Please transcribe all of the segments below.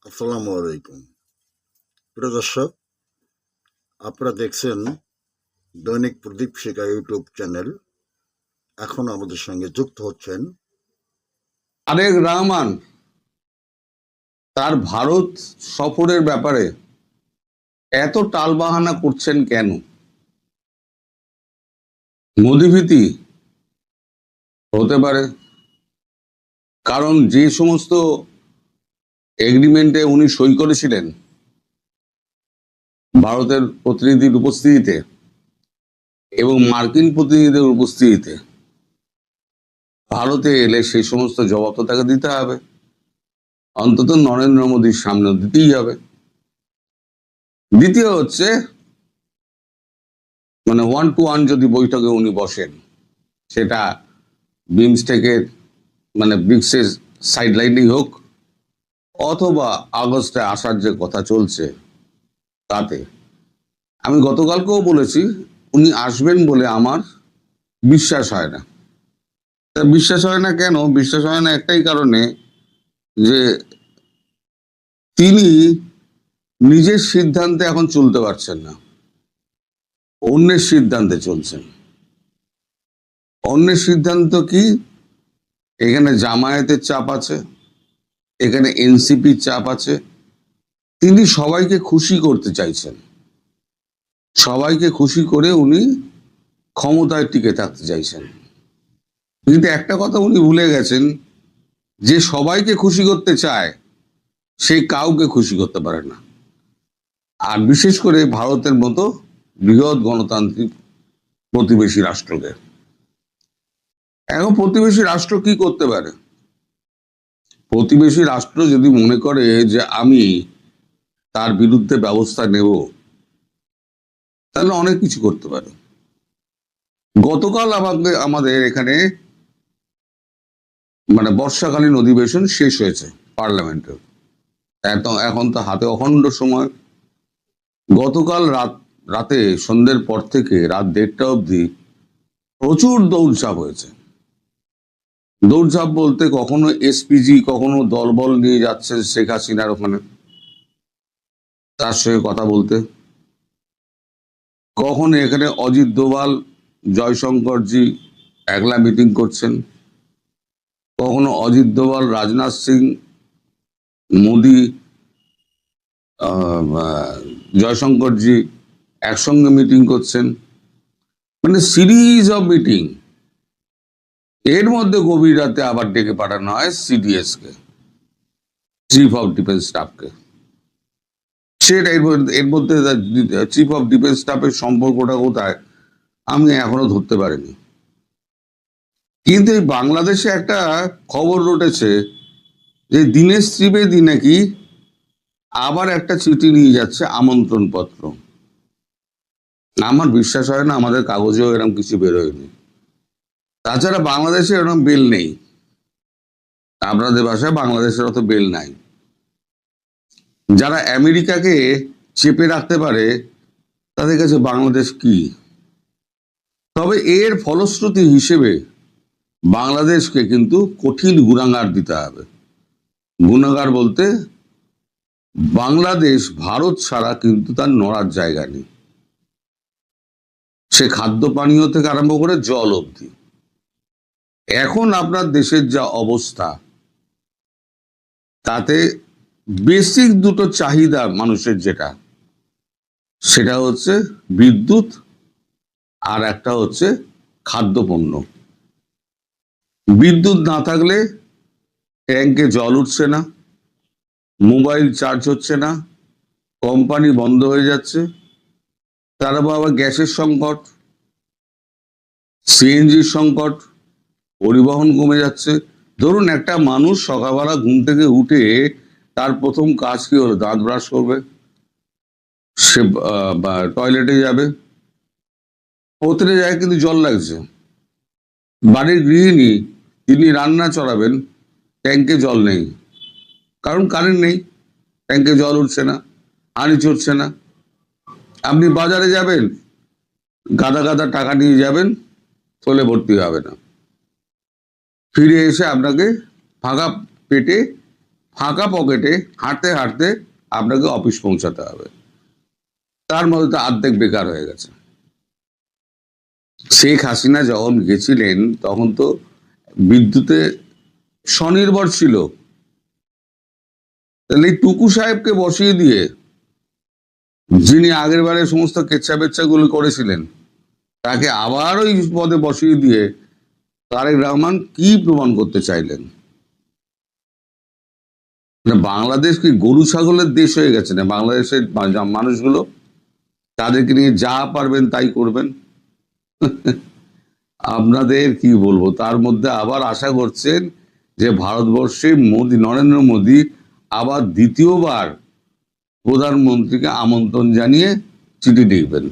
আসসালামু আলাইকুম। প্রিয় দর্শক, আপনারা দেখছেন দৈনিক প্রদীপ শিকা ইউটিউব চ্যানেল। এখন আমাদের সঙ্গে যুক্ত হচ্ছেন তারেক রহমান তার ভারত সফরের ব্যাপারে এত টালবাহানা করছেন কেন? মোদিভীতি হতে পারে, কারণ যে সমস্ত এগ্রিমেন্টে উনি সই করেছিলেন ভারতের প্রতিনিধির উপস্থিতিতে এবং মার্কিন প্রতিনিধিদের উপস্থিতিতে, ভারতে এলে সেই সমস্ত জবাব তো তাকে দিতে হবে, অন্তত নরেন্দ্র মোদীর সামনে দিতেই হবে। দ্বিতীয় হচ্ছে, মানে 1-to-1 যদি বৈঠকে উনি বসেন, সেটা বিমস্টেকের মানে ব্রিক্সের সাইডলাইনেই হোক অথবা আগস্টে আসার যে কথা চলছে তাতে, আমি গতকালকেও বলেছি উনি আসবেন বলে আমার বিশ্বাস হয় না। তা বিশ্বাস হয় না কেন? বিশ্বাস হয় না একটাই কারণে, যে তিনি নিজের সিদ্ধান্তে এখন চলতে পারছেন না, অন্যের সিদ্ধান্তে চলছেন। অন্যের সিদ্ধান্ত কি? এখানে জামায়াতের চাপ আছে, এখানে এনসিপির চাপ আছে। তিনি সবাইকে খুশি করতে চাইছেন, সবাইকে খুশি করে উনি ক্ষমতায় টিকে থাকতে চাইছেন। কিন্তু একটা কথা উনি ভুলে গেছেন, যে সবাইকে খুশি করতে চায় সে কাউকে খুশি করতে পারে না, আর বিশেষ করে ভারতের মতো বৃহৎ গণতান্ত্রিক প্রতিবেশী রাষ্ট্রকে। এখন প্রতিবেশী রাষ্ট্র কি করতে পারে? প্রতিবেশী রাষ্ট্র যদি মনে করে যে আমি তার বিরুদ্ধে ব্যবস্থা নেব, তাহলে অনেক কিছু করতে পারে। গতকাল আমাদের এখানে মানে বর্ষাকালীন অধিবেশন শেষ হয়েছে পার্লামেন্টের। এখন তো হাতে অখণ্ড সময়। গতকাল রাতে সন্ধ্যের পর থেকে রাত 1:30 অবধি প্রচুর দৌড়ঝাঁপ হয়েছে। দৌড়ঝাঁপ বলতে কখনো এসপিজি, কখনো দলবল নিয়ে যাচ্ছে শেখ হাসিনার ওখানে তার সঙ্গে কথা বলতে, কখনো এখানে অজিত দোভাল, জয়শঙ্করজি একলা মিটিং করছেন, কখনো অজিত দোভাল, রাজনাথ সিং, মোদি, জয়শঙ্করজি একসঙ্গে মিটিং করছেন, মানে সিরিজ অফ মিটিং। এর মধ্যে গভীর রাতে আবার ডেকে পাঠানো হয় সিডিএস কে, চিফ অফ ডিফেন্স স্টাফকে। সেটা এর মধ্যে চিফ অফ ডিফেন্স স্টাফের সম্পর্কটা কোথায় আমি এখনো ধরতে পারিনি। কিন্তু এই বাংলাদেশে একটা খবর রটেছে যে দীনেশ ত্রিবেদী নাকি আবার একটা চিঠি নিয়ে যাচ্ছে, আমন্ত্রণ পত্র। আমার বিশ্বাস হয় না, আমাদের কাগজেও এরকম কিছু বেরোয়নি। তাছাড়া বাংলাদেশে এরকম বেল নেই, আপনাদের ভাষায় বাংলাদেশের অত বেল নাই। যারা আমেরিকাকে চেপে রাখতে পারে তাদের কাছে বাংলাদেশ কি? তবে এর ফলশ্রুতি হিসেবে বাংলাদেশকে কিন্তু কঠিন গুণাগার দিতে হবে। গুণাগার বলতে বাংলাদেশ ভারত ছাড়া কিন্তু তার নড়ার জায়গা নেই, সে খাদ্য পানীয় থেকে আরম্ভ করে জল অবধি। এখন আপনার দেশের যা অবস্থা, তাতে বেসিক দুটো চাহিদা মানুষের, যেটা সেটা হচ্ছে বিদ্যুৎ আর একটা হচ্ছে খাদ্যপণ্য। বিদ্যুৎ না থাকলে ট্যাঙ্কে জল উঠছে না, মোবাইল চার্জ হচ্ছে না, কোম্পানি বন্ধ হয়ে যাচ্ছে, তার আবার গ্যাসের সংকট, সিএনজির সংকট, পরিবহন কমে যাচ্ছে। ধরুন একটা মানুষ সকালবেলা ঘুম থেকে উঠে তার প্রথম কাজ কি হলো? দাঁত ব্রাশ করবে, সে টয়লেটে যাবে, পৌঁছতে যায় কিন্তু জল লাগছে। বাড়ির গৃহিণী, তিনি রান্না চড়াবেন, ট্যাঙ্কে জল নেই, কারণ কারেন্ট নেই, ট্যাঙ্কে জল উঠছে না, হাঁড়ি চড়ছে না। আপনি বাজারে যাবেন, গাদা গাদা টাকা নিয়ে যাবেন, থলে ভর্তি হবে না। ফিরে এসে আপনাকে ফাঁকা পেটে ফাঁকা পকেটে হাঁটতে হাঁটতে আপনাকে অফিস পৌঁছাতে হবে, তার মধ্যে তো অর্ধেক বেকার হয়ে গেছে। শেখ হাসিনা যখন গেছিলেন তখন তো বিদ্যুতে স্বনির্ভর ছিল, তাহলে এই টুকু সাহেবকে বসিয়ে দিয়ে, যিনি আগের বারে সমস্ত কেচ্ছা বেচ্ছা গুলো করেছিলেন, তাকে আবার ওই পদে বসিয়ে দিয়ে তারেক রহমান কি প্রমাণ করতে চাইলেন? না, বাংলাদেশ কি গরু ছাগলের দেশ হয়ে গেছে না? বাংলাদেশের মানুষগুলো তাদেরকে নিয়ে যা পারবেন তাই করবেন। আপনাদের কি বলবো, তার মধ্যে আবার আশা করছেন যে ভারতবর্ষে নরেন্দ্র মোদী আবার দ্বিতীয়বার প্রধানমন্ত্রীকে আমন্ত্রণ জানিয়ে চিঠি লিখবেন।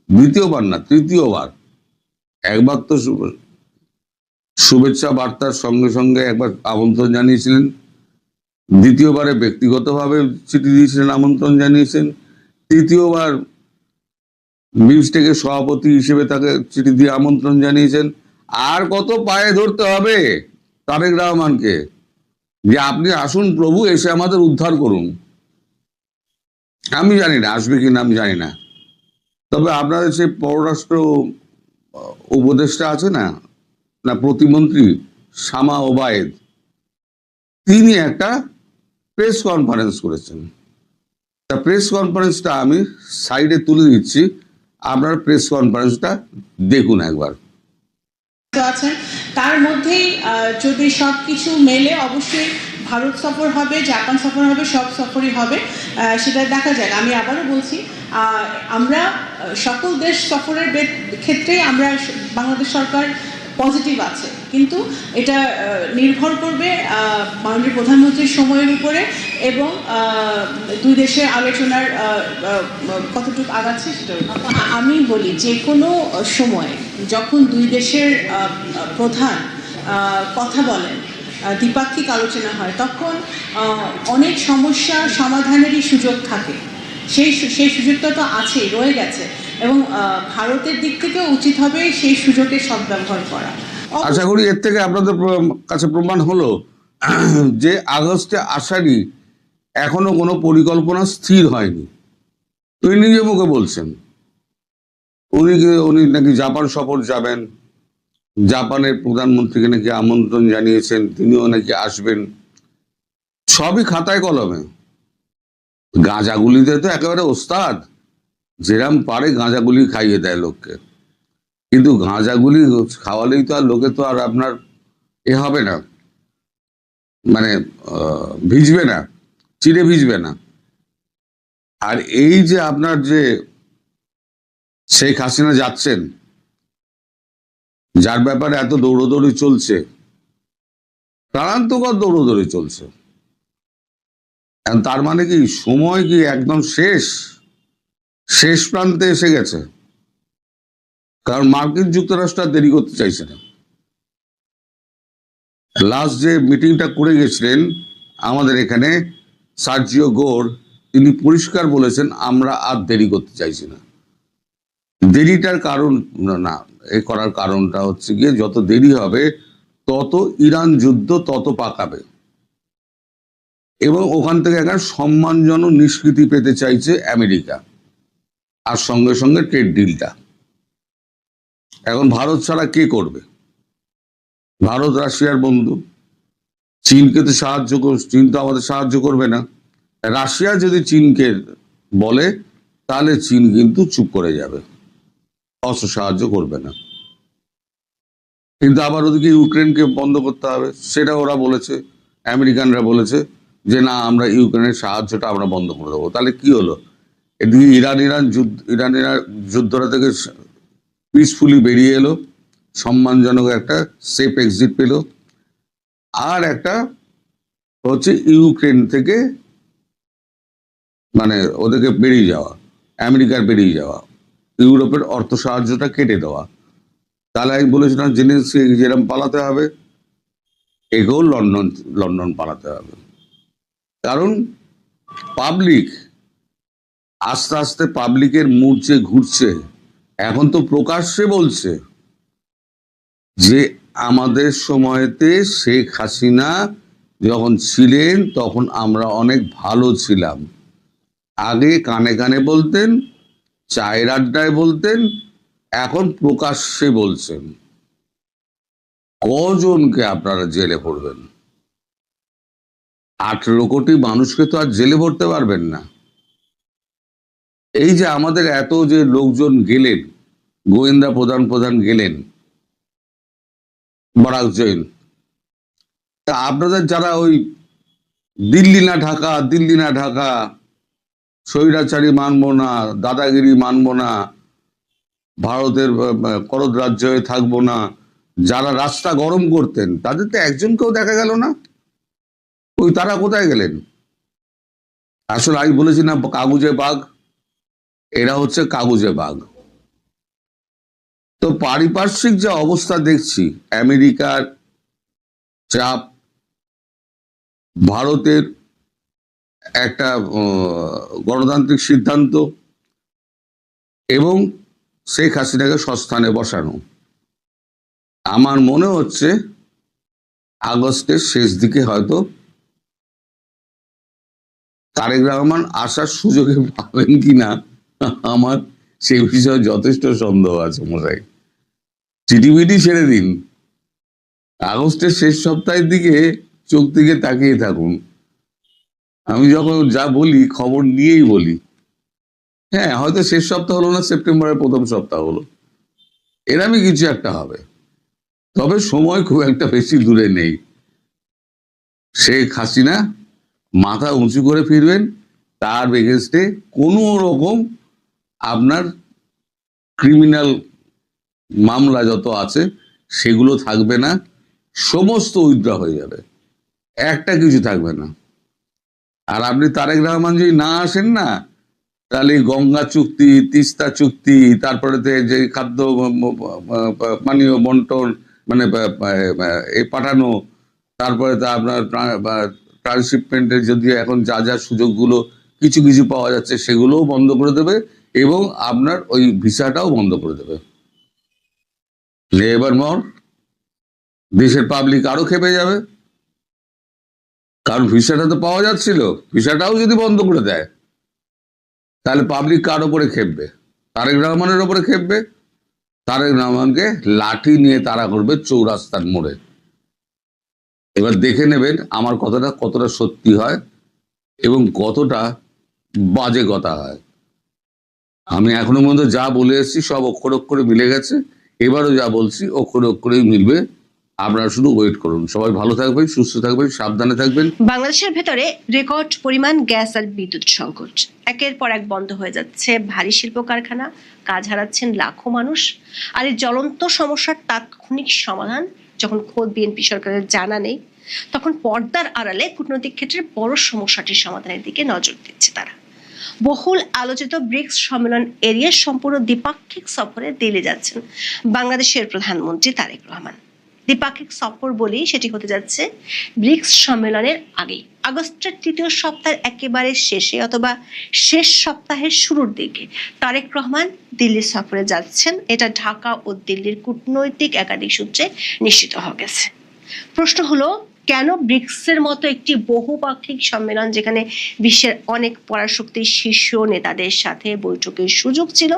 দ্বিতীয়বার না, তৃতীয়বার। একবার তো শুভেচ্ছা বার্তার সঙ্গে সঙ্গে একবার আমন্ত্রণ জানিয়েছিলেন, দ্বিতীয়বারে ব্যক্তিগতভাবে চিঠি দিয়েছিলেন, আমন্ত্রণ জানিয়েছেন, তৃতীয়বার বিমস্টেকের সভাপতি হিসেবে তাকে চিঠি দিয়ে আমন্ত্রণ জানিয়েছেন। আর কত পায়ে ধরতে হবে তারেক রহমানকে যে আপনি আসুন প্রভু, এসে আমাদের উদ্ধার করুন? আমি জানি না আসবে কিনা, আমি জানি না। তবে আপনাদের সেই পররাষ্ট্র উপদেষ্টা আছে না, না প্রতিমন্ত্রী শামা ওবায়েদ, তিনি একটা প্রেস কনফারেন্স করেছেন। তা প্রেস কনফারেন্সটা আমি সাইডে তুলে দিচ্ছি, আপনার প্রেস কনফারেন্সটা দেখুন একবার। আছেন তার মধ্যেই যদি সবকিছু মেলে অবশ্যই ভারত সফর হবে, জাপান সফর হবে, সব সফরই হবে, সেটা দেখা যাক। আমি আবারও বলছি, আমরা সকল দেশ সফরের ক্ষেত্রেই আমরা বাংলাদেশ সরকার পজিটিভ আছে, কিন্তু এটা নির্ভর করবে মাননীয় প্রধানমন্ত্রীর সময়ের উপরে এবং দুই দেশের আলোচনার কতটুকু আগাচ্ছে সেটার। আমি বলি যে কোনো সময় যখন দুই দেশের প্রধান কথা বলেন, দ্বিপাক্ষিক আলোচনা হয়, তখন অনেক সমস্যা সমাধানেরই সুযোগ থাকে। সেই সুযোগটা তো আছেই, রয়ে গেছে, এবং ভারতের দিক থেকেও উচিত হবে সেই সুযোগের সদ্ব্যবহার করা। আশা করি এর থেকে আপনাদের কাছে প্রমাণ হলো যে আগস্টে আসারই এখনো কোনো পরিকল্পনা স্থির হয়নি। উনি নিজে মুখে বলছেন উনি নাকি জাপান সফর যাবেন, জাপানের প্রধানমন্ত্রীকে নাকি আমন্ত্রণ জানিয়েছেন, তিনিও নাকি আসবেন। সবই খাতায় কলমে। গাঁজাগুলিতে তো একেবারে ওস্তাদ, যেরাম পারে গাঁজাগুলি খাইয়ে দেয় লোককে। কিন্তু গাঁজাগুলি খাওয়ালেই তো আর লোকে তো আর আপনার হবে না, মানে ভিজবে না, চিড়ে ভিজবে না। আর এই যে আপনার যে শেখ হাসিনা যাচ্ছেন, যার ব্যাপারে এত দৌড়দৌড়ি চলছে, প্রাণান্তকর দৌড়দৌড়ি চলছে, তার মানে কি সময় কি একদম শেষ প্রান্তে এসে গেছে? কারণ মার্কিন যুক্তরাষ্ট্র দেরি করতে চাইছে না। লাস্ট যে মিটিংটা করে গেছিলেন আমাদের এখানে সার্জিও গোর, তিনি পরিষ্কার বলেছেন আমরা আর দেরি করতে চাইছি না। দেরিটার কারণ না, এ করার কারণটা হচ্ছে গিয়ে যত দেরি হবে তত ইরান যুদ্ধ তত পাকাবে, এবং ওখান থেকে একটা সম্মানজনক নিষ্কৃতি পেতে চাইছে আমেরিকা, আর সঙ্গে সঙ্গে ট্রেড ডিলটা। এখন ভারত ছাড়া কে করবে? ভারত রাশিয়ার বন্ধু, চীনকে তো চীন তো আমাদের সাহায্য করবে না। রাশিয়া যদি চীনকে বলে তাহলে চীন কিন্তু চুপ করে যাবে, অস্ত্র সাহায্য করবে না। কিন্তু আবার ওদিকে ইউক্রেনকে বন্ধ করতে হবে, সেটা ওরা বলেছে, আমেরিকানরা বলেছে যে না, আমরা ইউক্রেনের সাহায্যটা আমরা বন্ধ করে দেবো। তাহলে কি হলো? এদিকে ইরান যুদ্ধটা থেকে পিসফুলি বেরিয়ে এলো, সম্মানজনক একটা সেফ এক্সিট পেল, আর একটা হচ্ছে ইউক্রেন থেকে মানে ওদেরকে বেরিয়ে যাওয়া, আমেরিকার বেরিয়ে যাওয়া, ইউরোপের অর্থ সাহায্যটা কেটে দেওয়া। তাহলে আমি বলেছিলাম জেলেনস্কি যেরকম পালাতে হবে, একেও লন্ডন পালাতে হবে। কারণ পাবলিক আস্তে আস্তে পাবলিকের মুড যে ঘুরছে, এখন তো প্রকাশ্যে বলছে যে আমাদের সময়তে শেখ হাসিনা যখন ছিলেন তখন আমরা অনেক ভালো ছিলাম। আগে কানে কানে বলতেন, চায়ের আড্ডায় বলতেন, এখন প্রকাশ্যে বলছেন। কজনকে আপনারা জেলে ভরবেন? 18 কোটি মানুষকে তো আর জেলে ভরতে পারবেন না। এই যে আমাদের এত যে লোকজন গেলেন, গোয়েন্দা প্রধান গেলেন, বরাক জৈন, তা আপনাদের যারা ওই দিল্লি না ঢাকা, স্বৈরাচারী মানবো না, দাদাগিরি মানবো না, ভারতের করদ রাজ্য হয়ে থাকবো না, যারা রাস্তা গরম করতেন, তাদের তো একজনকেও দেখা গেল না। ওই তারা কোথায় গেলেন? আসলে আমি বলেছি না, কাগুজে বাঘ, এরা হচ্ছে কাগুজে বাঘ। তো পারিপার্শ্বিক যে অবস্থা দেখছি, আমেরিকার চাপ, ভারতের একটা গণতান্ত্রিক সিদ্ধান্ত এবং শেখ হাসিনাকে সস্থানে বসানো, আমার মনে হচ্ছে আগস্টের শেষ দিকে হয়তো তারেক রহমান আসার সুযোগে পাবেন কিনা আমার সেই বিষয়ে যথেষ্ট সন্দেহ আছে মশাই। চিঠিমিটি ছেড়ে দিন, আগস্টের শেষ সপ্তাহের দিকে চোখ দিকে তাকিয়ে থাকুন। আমি যখন যা বলি খবর নিয়েই বলি। হ্যাঁ, হয়তো শেষ সপ্তাহ হলো না, সেপ্টেম্বরের প্রথম সপ্তাহ হলো, এরকমই কিছু একটা হবে। তবে সময় খুব একটা বেশি দূরে নেই। শেখ হাসিনা মাথা উঁচু করে ফিরবেন, তার এগেনস্টে কোনো রকম আপনার ক্রিমিনাল মামলা যত আছে সেগুলো থাকবে না, সমস্ত উইথড্র হয়ে যাবে, একটা কিছু থাকবে না। আর আপনি তারেক রহমান যদি না আসেন না, তাহলে গঙ্গা চুক্তি, তিস্তা চুক্তি, তারপরে যে খাদ্য পানীয় বন্টন মানে এই পাঠানো, তারপরে তা আপনার ট্রান্সশিপমেন্টের যদি এখন যা যা সুযোগগুলো কিছু কিছু পাওয়া যাচ্ছে সেগুলোও বন্ধ করে দেবে এবং আপনার ওই ভিসাটাও বন্ধ করে দেবে। এবার মর দেশের পাবলিক আরো খেপে যাবে, কারণ ভিসাটা তো পাওয়া যাচ্ছিল, ভিসাটাও যদি বন্ধ করে দেয় তাহলে পাবলিক কার ওপরে খেপবে? তারেক রহমানের ওপরে খেপবে। তারেক রহমানকে লাঠি নিয়ে তাড়া করবে চৌরাস্তার মোড়ে। এবার দেখে নেবেন আমার কথাটা কতটা সত্যি হয় এবং কতটা বাজে কথা হয়। আমি এখনো পর্যন্ত যা বলে এসেছি সব অক্ষর অক্ষরে মিলে গেছে, এবারও যা বলছি অক্ষরে অক্ষরেই মিলবে। আপনারা শুধু ওয়েট করুন। সবাই ভালো থাকবেন, সুস্থ থাকবেন, সাবধানে থাকবেন। বাংলাদেশের ভেতরে রেকর্ড পরিমাণ গ্যাস আর বিদ্যুৎ সংকট, একের পর এক বন্ধ হয়ে যাচ্ছে ভারী শিল্প কারখানা, কাজ হারাচ্ছেন লাখো মানুষ। আর এই জ্বলন্ত সমস্যার তাৎক্ষণিক সমাধান যখন খোদ বিএনপি সরকারের জানা নেই, তখন পর্দার আড়ালে কূটনৈতিক ক্ষেত্রে বড় সমস্যাটির সমাধানের দিকে নজর দিচ্ছে তারা। বহুল আলোচিত ব্রিক্স সম্মেলন এরিয়া সম্পূর্ণ দ্বিপাক্ষিক সফরে দিল্লি যাচ্ছেন বাংলাদেশের প্রধানমন্ত্রী তারেক রহমান। দ্বিপাক্ষিক সফর বলেই সেটি হতে যাচ্ছে ব্রিক্স সম্মেলনের আগেই, আগস্টের তৃতীয় সপ্তাহের একেবারে শেষে অথবা শেষ সপ্তাহের শুরুর দিকে তারেক রহমান দিল্লি সফরে যাচ্ছেন, এটা ঢাকা ও দিল্লির কূটনৈতিক একাধিক সূত্রে নিশ্চিত হয়ে গেছে। প্রশ্ন হলো, কেন ব্রিক্সের মতো একটি বহুপাক্ষিক সম্মেলন, যেখানে বিশ্বের অনেক পরাশক্তির শীর্ষ নেতাদের সাথে বৈঠকের সুযোগ ছিল,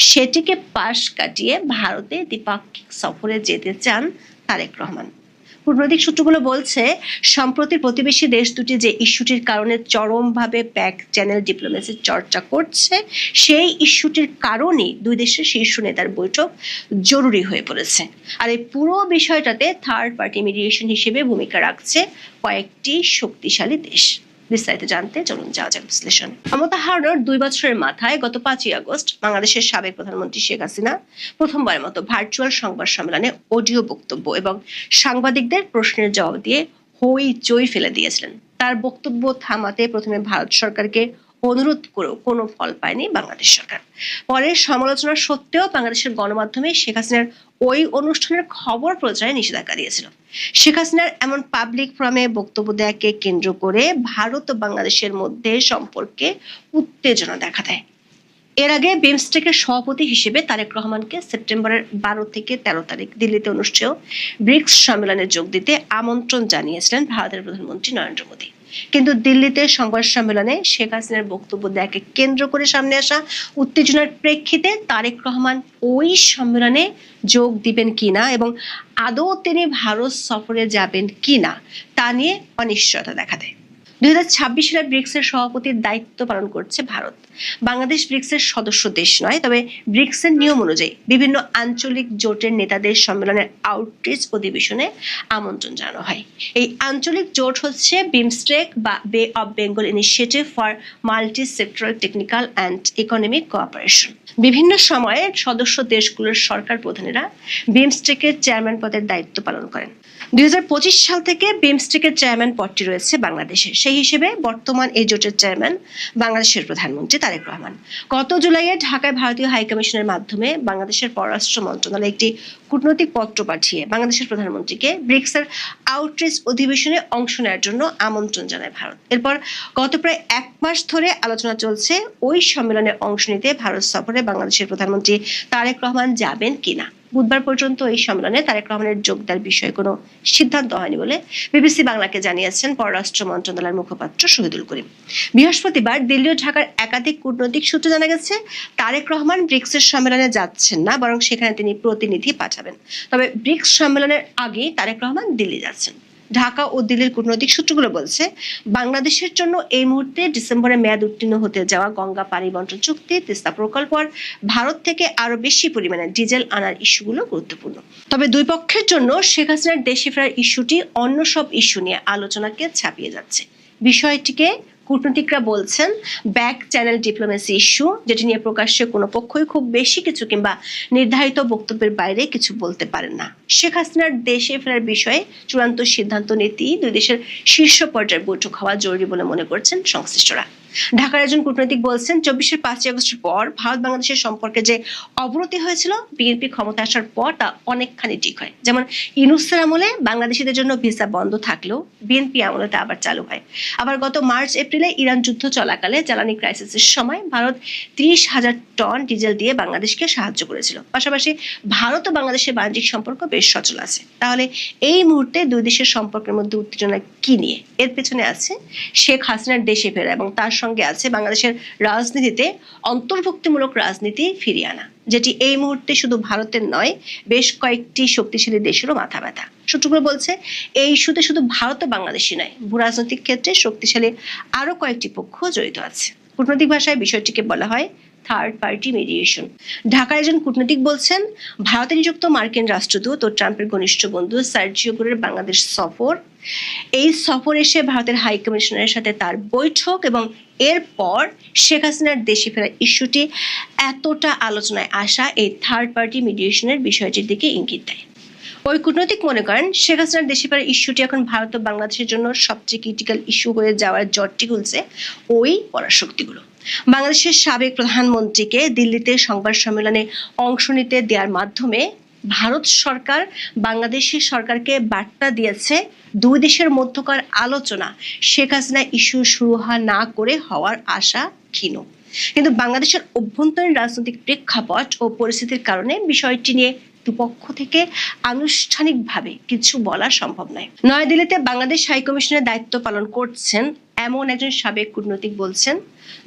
সেটিকে পাশ কাটিয়ে ভারতে দ্বিপাক্ষিক সফরে যেতে চান তারেক রহমান? কূটনৈতিক সূত্রগুলো বলছে, সম্প্রতি প্রতিবেশী দেশ দুটি যে ইস্যুটির কারণে চরমভাবে ব্যাক চ্যানেল ডিপ্লোমেসির চর্চা করছে, সেই ইস্যুটির কারণেই দুই দেশের শীর্ষ নেতার বৈঠক জরুরি হয়ে পড়েছে। আর এই পুরো বিষয়টাতে থার্ড পার্টি মিডিয়েশন হিসেবে ভূমিকা রাখছে কয়েকটি শক্তিশালী দেশ। বিস্তারিত জানতে চলুন যাওয়া যাক বিশ্লেষণ। ক্ষমতা হারানোর 2 বছরের মাথায় গত 5ই আগস্ট বাংলাদেশের সাবেক প্রধানমন্ত্রী শেখ হাসিনা প্রথমবারের মতো ভার্চুয়াল সংবাদ সম্মেলনে অডিও বক্তব্য এবং সাংবাদিকদের প্রশ্নের জবাব দিয়ে হইচই ফেলে দিয়েছিলেন। তার বক্তব্য থামাতে প্রথমে ভারত সরকারকে অনুরোধ করেও কোনো ফল পায়নি বাংলাদেশ সরকার। পরে সমালোচনা সত্ত্বেও বাংলাদেশের গণমাধ্যমে শেখ হাসিনার ওই অনুষ্ঠানের খবর প্রচারে নিষেধাজ্ঞা দিয়েছিল। শেখ হাসিনার এমন পাবলিক ফোরামে বক্তব্য দেওয়াকে কেন্দ্র করে ভারত ও বাংলাদেশের মধ্যে সম্পর্কে উত্তেজনা দেখা দেয়। এর আগে বিমস্টেকের সভাপতি হিসেবে তারেক রহমানকে সেপ্টেম্বরের 12 থেকে 13 তারিখ দিল্লিতে অনুষ্ঠেয় ব্রিক্স সম্মেলনে যোগ দিতে আমন্ত্রণ জানিয়েছিলেন ভারতের প্রধানমন্ত্রী নরেন্দ্র মোদী। কিন্তু দিল্লিতে সংবাদ সম্মেলনে শেখ হাসিনার বক্তব্য দেয়াকে কেন্দ্র করে সামনে আসা উত্তেজনার প্রেক্ষিতে তারেক রহমান ওই সম্মেলনে যোগ দিবেন কিনা এবং আদৌ তিনি ভারত সফরে যাবেন কিনা তা নিয়ে অনিশ্চয়তা দেখা দেয়। 2026 সালে ব্রিক্সের সভাপতির দায়িত্ব পালন করছে ভারত। বাংলাদেশ ব্রিক্সের সদস্য দেশ নয়, তবে ব্রিক্সের নিয়ম অনুযায়ী বিভিন্ন আঞ্চলিক জোটের নেতাদের সম্মেলনের আউটরিচ অধিবেশনে আমন্ত্রণ জানানো হয়। এই আঞ্চলিক জোট হচ্ছে বিমস্টেক বা বে of Bengal initiative for multi sectoral technical and economic cooperation. বিভিন্ন সময়ে সদস্য দেশগুলোর সরকার প্রধানেরা বিমস্টেকের চেয়ারম্যান পদের দায়িত্ব পালন করেন। 2025 সাল থেকে বিমস্টেকের চেয়ারম্যান পদটি রয়েছে বাংলাদেশে। সেই হিসেবে বর্তমান এই জোটের চেয়ারম্যান বাংলাদেশের প্রধানমন্ত্রী তারেক রহমান। গত জুলাইয়ে ঢাকায় ভারতীয় হাইকমিশনের মাধ্যমে বাংলাদেশের পররাষ্ট্র মন্ত্রণালয় একটি কূটনৈতিক পত্র পাঠিয়ে বাংলাদেশের প্রধানমন্ত্রীকে ব্রিক্সের আউটরিচ অধিবেশনে অংশ নেওয়ার জন্য আমন্ত্রণ জানায় ভারত। এরপর গত প্রায় 1 মাস ধরে আলোচনা চলছে ওই সম্মেলনে অংশ নিতে ভারত সফরে বাংলাদেশের প্রধানমন্ত্রী তারেক রহমান যাবেন কিনা। বুধবার পর্যন্ত এই সম্মেলনে তারেক রহমানের যোগ দেওয়ার বিষয়ে কোনো সিদ্ধান্ত হয়নি বলে বিবিসি বাংলাকে জানিয়েছেন পররাষ্ট্র মন্ত্রণালয়ের মুখপাত্র শহীদুল করিম। বৃহস্পতিবার দিল্লি ও ঢাকার একাধিক কূটনৈতিক সূত্রে জানা গেছে তারেক রহমান ব্রিক্সের সম্মেলনে যাচ্ছেন না, বরং সেখানে তিনি প্রতিনিধি পাঠাবেন। তবে ব্রিক্স সম্মেলনের আগেই তারেক রহমান দিল্লি যাচ্ছেন। ঢাকা ও দিল্লির কূটনৈতিক সূত্রগুলো বলছে, বাংলাদেশের জন্য এই মুহূর্তে ডিসেম্বরে মেয়াদ উত্তীর্ণ হতে যাওয়া গঙ্গা পানি বন্টন চুক্তি, তিস্তা প্রকল্প আর ভারত থেকে আরো বেশি পরিমাণে ডিজেল আনার ইস্যুগুলো গুরুত্বপূর্ণ। তবে দুই পক্ষের জন্য শেখ হাসিনার দেশে ফেরার ইস্যুটি অন্য সব ইস্যু নিয়ে আলোচনাকে ছাপিয়ে যাচ্ছে। বিষয়টিকে কূটনীতিকরা বলছেন ব্যাক চ্যানেল ডিপ্লোমেসি ইস্যু, যেটি নিয়ে প্রকাশ্যে কোনো পক্ষই খুব বেশি কিছু কিংবা নির্ধারিত বক্তব্যের বাইরে কিছু বলতে পারেন না। শেখ হাসিনার দেশে ফেরার বিষয়ে চূড়ান্ত সিদ্ধান্ত নিতেই দুই দেশের শীর্ষ পর্যায়ের বৈঠক হওয়া জরুরি বলে মনে করছেন সংশ্লিষ্টরা। ঢাকার একজন কূটনৈতিক বলছেন, 24 5 আগস্টের পর ভারত বাংলাদেশের সম্পর্কে যে অবনতি হয়েছিল বিএনপি ক্ষমতা আসার পর তা অনেকখানি ঠিক হয়। যেমন ইউনূসের আমলে বাংলাদেশিদের জন্য ভিসা বন্ধ থাকলেও বিএনপি আমলে তা আবার চালু হয়। আবার গত মার্চ এপ্রিলে ইরান যুদ্ধ চলাকালে জ্বালানি ক্রাইসিসের সময় ভারত 30,000 টন ডিজেল দিয়ে বাংলাদেশকে সাহায্য করেছিল। পাশাপাশি ভারত ও বাংলাদেশের বাণিজ্যিক সম্পর্ক বেশ সচল আছে। তাহলে এই মুহূর্তে দুই দেশের সম্পর্কের মধ্যে উত্তেজনা কি নিয়ে? এর পেছনে আছে শেখ হাসিনার দেশে ফেরা এবং তার সঙ্গে আছে বাংলাদেশের রাজনীতিতে অন্তর্ভুক্তিমূলক রাজনীতি ফিরিয়ে আনা, যেটি এই মুহূর্তে শুধু ভারতের নয়, বেশ কয়েকটি শক্তিশালী দেশেরও মাথা ব্যথা। সূত্রগুলো বলছে, এই ইস্যুতে শুধু ভারত ও বাংলাদেশই নয়, ভূরাজনৈতিক ক্ষেত্রে শক্তিশালী আরো কয়েকটি পক্ষ জড়িত আছে। কূটনৈতিক ভাষায় বিষয়টিকে বলা হয় থার্ড পার্টি মিডিয়েশন। ঢাকার একজন কূটনীতিক বলছেন, ভারতে নিযুক্ত মার্কিন রাষ্ট্রদূত ও ট্রাম্পের ঘনিষ্ঠ বন্ধু সার্জিও গোরের বাংলাদেশ সফর, এই সফর এসে ভারতের হাই কমিশনারের সাথে তার বৈঠক এবং এরপর শেখ হাসিনার দেশে ফেরার ইস্যুটি এতটা আলোচনায় আসা এই থার্ড পার্টি মিডিয়েশনের বিষয়টির দিকে ইঙ্গিত দেয়। ওই কূটনৈতিক মনে করেন, শেখ হাসিনার দেশে ফেরার ইস্যুটি এখন ভারত ও বাংলাদেশের জন্য সবচেয়ে ক্রিটিক্যাল ইস্যু হয়ে যাওয়ার জটটি খুলছে ওই পরাশক্তিগুলো। বাংলাদেশের সাবেক প্রধানমন্ত্রীকে দিল্লিতে সংবাদ সম্মেলনে অংশ নিতে দেওয়ার মাধ্যমে ভারত সরকার বাংলাদেশের সরকারকে বার্তা দিয়েছে, দুই দেশের মধ্যকার আলোচনা শেখ হাসিনা ইস্যু শুরু না করে হওয়ার আশা ক্ষীণ। কিন্তু বাংলাদেশের অভ্যন্তরীণ রাজনৈতিক প্রেক্ষাপট ও পরিস্থিতির কারণে বিষয়টি নিয়ে দুপক্ষ থেকে আনুষ্ঠানিকভাবে কিছু বলা সম্ভব নয়। নয়াদিল্লিতে বাংলাদেশ হাইকমিশনের দায়িত্ব পালন করছেন এমন একজন সাবেক কূটনৈতিক বলছেন,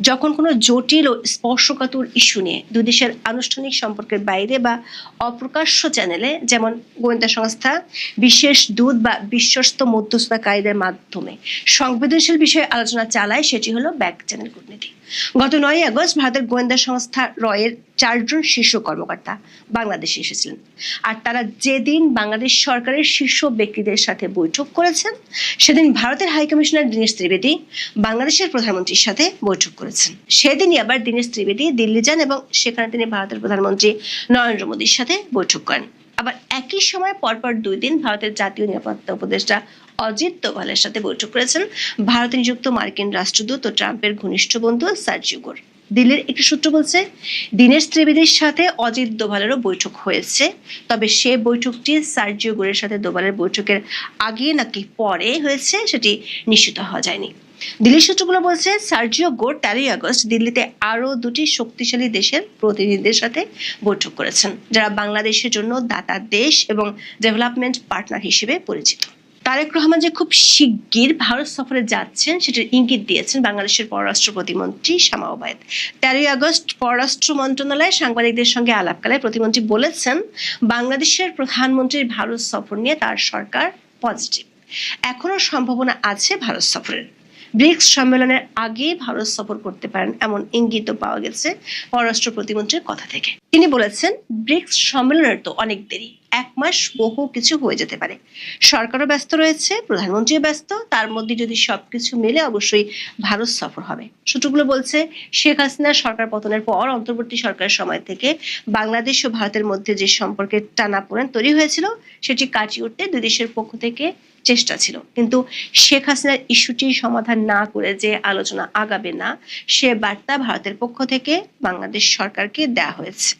যখন কোনো জটিল ও স্পর্শকাতর ইস্যু নিয়ে দুই দেশের আনুষ্ঠানিক সম্পর্কের বাইরে বা অপ্রকাশ্য চ্যানেলে, যেমন গোয়েন্দা সংস্থা, বিশেষ দূত বা বিশ্বস্ত মধ্যস্থতাকারীদের মাধ্যমে সংবেদনশীল বিষয়ে আলোচনা চালায়, সেটি হলো ব্যাক চ্যানেল কূটনীতি। গত 9 আগস্ট ভারতের গোয়েন্দা সংস্থা রয়ের 4 জন শীর্ষ কর্মকর্তা বাংলাদেশে এসেছিলেন। আর তারা যেদিন বাংলাদেশ সরকারের শীর্ষ ব্যক্তিদের সাথে বৈঠক করেছেন, সেদিন ভারতের হাইকমিশনার দীনেশ ত্রিবেদী বাংলাদেশের প্রধানমন্ত্রীর সাথে বৈঠক করেছেন। সেদিনই আবার দীনেশ ত্রিবেদী দিল্লি যান এবং সেখানে তিনি ভারতের প্রধানমন্ত্রী নরেন্দ্র মোদীর সাথে বৈঠক করেন। আবার একই সময় পরপর 2 দিন ভারতের জাতীয় নিরাপত্তা উপদেষ্টা অজিত দোভালের সাথে বৈঠক করেছেন ভারতে নিযুক্ত মার্কিন রাষ্ট্রদূত ও ট্রাম্পের ঘনিষ্ঠ বন্ধু সার্জিও গোর। দিল্লির একটি সূত্র বলছে, দীনেশ ত্রিবেদীর সাথে অজিত দোভালেরও বৈঠক হয়েছে, তবে সে বৈঠকটি সার্জিও গোরের সাথে দোভালের বৈঠকের আগে নাকি পরে হয়েছে সেটি নিশ্চিত হওয়া যায়নি। দিল্লি সূত্রগুলো বলছে সার্জিও গো 13 আগস্ট দিল্লিতে আরো দুটি শক্তিশালী দেশের প্রতিনিধিদের সাথে বৈঠক করেছেন, যারা বাংলাদেশের জন্য দাতা দেশ এবং ডেভেলপমেন্ট পার্টনার হিসেবে পরিচিত। তারেক রহমান যে খুব শিগগির ভারত সফরে যাচ্ছেন সেটার ইঙ্গিত দিয়েছেন বাংলাদেশের পররাষ্ট্র প্রতিমন্ত্রী শামা ওবায়েদ। 13 আগস্ট পররাষ্ট্র মন্ত্রণালয়ে সাংবাদিকদের সঙ্গে আলাপকালে প্রতিমন্ত্রী বলেছেন, বাংলাদেশের প্রধানমন্ত্রীর ভারত সফর নিয়ে তার সরকার পজিটিভ। এখনো সম্ভাবনা আছে ভারত সফরের। ব্রিক্স সম্মেলনের আগে ভারত সফর করতে পারেন এমন ইঙ্গিতও পাওয়া গেছে পররাষ্ট্র প্রতিমন্ত্রীর কথা থেকে। তিনি বলেছেন, ব্রিক্স সম্মেলনের তো অনেক দেরি, 1 মাস বহু কিছু হয়ে যেতে পারে। সরকারও ব্যস্ত রয়েছে, প্রধানমন্ত্রীও ব্যস্ত, তার মধ্যে যদি সবকিছু মিলে অবশ্যই ভারত সফর হবে। সূত্রগুলো বলছে, শেখ হাসিনার সরকার পতনের পর অন্তর্বর্তী সরকারের সময় থেকে বাংলাদেশ ও ভারতের মধ্যে যে সম্পর্কের টানাপোড়েন তৈরি হয়েছিল সেটি কাটিয়ে উঠতে দুই দেশের পক্ষ থেকে চেষ্টা ছিল, কিন্তু শেখ হাসিনার ইস্যুটি সমাধান না করে যে আলোচনা আগাবে না, সে বার্তা ভারতের পক্ষ থেকে বাংলাদেশ সরকারকে দেওয়া হয়েছে।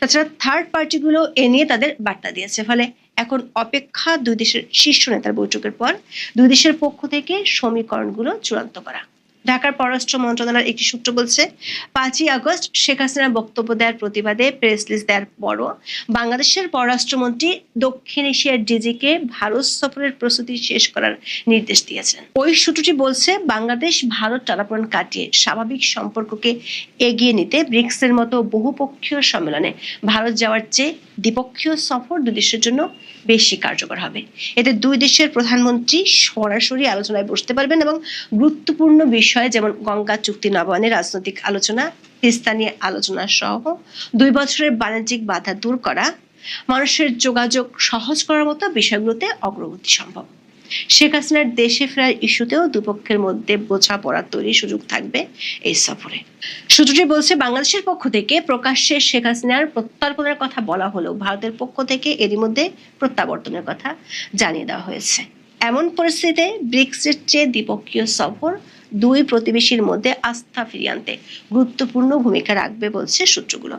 তাছাড়া থার্ড পার্টিগুলো এ নিয়ে তাদের বার্তা দিয়েছে। ফলে এখন অপেক্ষা দুই দেশের শীর্ষ নেতার বৈঠকের পর দুই দেশের পক্ষ থেকে সমীকরণগুলো চূড়ান্ত করা। ঢাকার পররাষ্ট্র মন্ত্রণালয়ের একটি সূত্র বলছে, 5ই আগস্ট শেখ হাসিনার বক্তব্য দেওয়ার প্রতিবাদে প্রেস রিলিজ দেওয়ার পরও বাংলাদেশের পররাষ্ট্রমন্ত্রী দক্ষিণ এশিয়ার ডিজিকে ভারত সফরের প্রস্তুতি শেষ করার নির্দেশ দিয়েছেন। ওই সূত্রটি বলছে, বাংলাদেশ ভারত টানাপোড়েন কাটিয়ে স্বাভাবিক সম্পর্ককে এগিয়ে নিতে ব্রিক্সের মতো বহুপক্ষীয় সম্মেলনে ভারত যাওয়ার চেয়ে দ্বিপক্ষীয় সফর দুই দেশের জন্য বেশি কার্যকর হবে। এতে দুই দেশের প্রধানমন্ত্রী সরাসরি আলোচনায় বসতে পারবেন এবং গুরুত্বপূর্ণ বিষয় যেমন গঙ্গা চুক্তি নবায়নের রাজনৈতিক আলোচনা, তিস্তা নিয়ে আলোচনা সহ 2 বছরের বাণিজ্যিক বাধা দূর করা, মানুষের যোগাযোগ সহজ করার মতো বিষয়গুলোতে অগ্রগতি সম্ভব। শেখ হাসিনার দেশে ফেরার ইস্যুতেও দুপক্ষের মধ্যে বোঝাপড়া তৈরির সুযোগ থাকবে এই সফরে। সূত্রটি বলছে, বাংলাদেশের পক্ষ থেকে প্রকাশ্যে শেখ হাসিনার প্রত্যর্পণের কথা বলা হলেও ভারতের পক্ষ থেকে এরই মধ্যে প্রত্যাবর্তনের কথা জানিয়ে দেওয়া হয়েছে। এমন পরিস্থিতিতে ব্রিক্সের চেয়ে দ্বিপক্ষীয় সফর দুই প্রতিবেশীর মধ্যে আস্থা ফিরিয়ে আনতে গুরুত্বপূর্ণ ভূমিকা রাখবে বলছে সূত্রগুলো।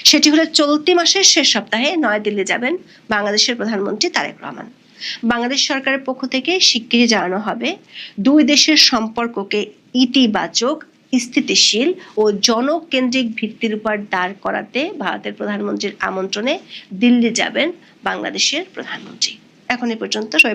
সেটি হলে চলতি মাসের শেষ সপ্তাহে নয়াদিল্লি যাবেন বাংলাদেশের প্রধানমন্ত্রী তারেক রহমান। বাংলাদেশ সরকারের পক্ষ থেকে শিগগিরই জানানো হবে, দুই দেশের সম্পর্ককে ইতিবাচক, স্থিতিশীল ও জনকেন্দ্রিক ভিত্তির উপর দাঁড় করাতে ভারতের প্রধানমন্ত্রীর আমন্ত্রণে দিল্লি যাবেন বাংলাদেশের প্রধানমন্ত্রী। এখন এ পর্যন্ত সবাই